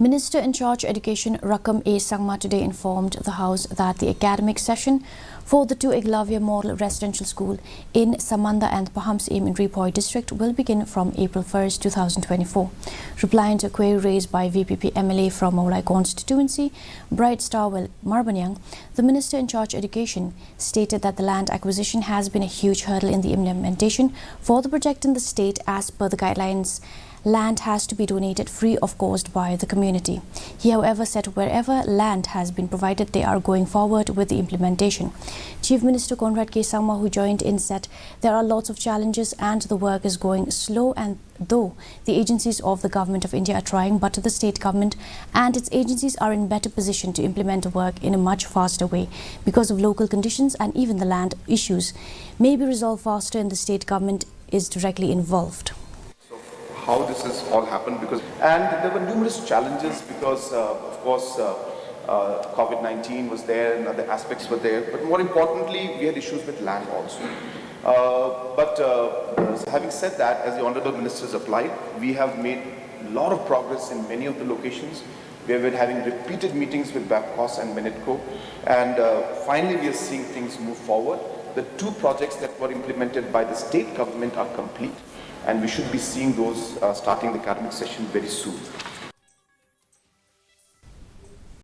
Minister in charge Education Rakam A. Sangma today informed the House that the academic session for the 2 Eklavya Model Residential School in Samanda and Pahamsim in Ripoy district will begin from April 1st, 2024. Replying to a query raised by VPP MLA from Maulai constituency, Bright Star Marbanyang, the Minister in charge Education stated that the land acquisition has been a huge hurdle in the implementation for the project in the state. As per the guidelines, land has to be donated free of cost by the community. He, however, said wherever land has been provided, they are going forward with the implementation. Chief Minister Conrad K. Sangma, who joined in, said there are lots of challenges and the work is going slow, and though the agencies of the Government of India are trying, but the state government and its agencies are in better position to implement the work in a much faster way because of local conditions, and even the land issues may be resolved faster and the state government is directly involved. How this has all happened, and there were numerous challenges because of course COVID-19 was there and other aspects were there, but more importantly we had issues with land also. Having said that, as the Honourable Minister has applied, we have made a lot of progress in many of the locations. We have been having repeated meetings with BAPCOS and Minitco, and finally we are seeing things move forward. The 2 projects that were implemented by the state government are complete, and we should be seeing those starting the academic session very soon.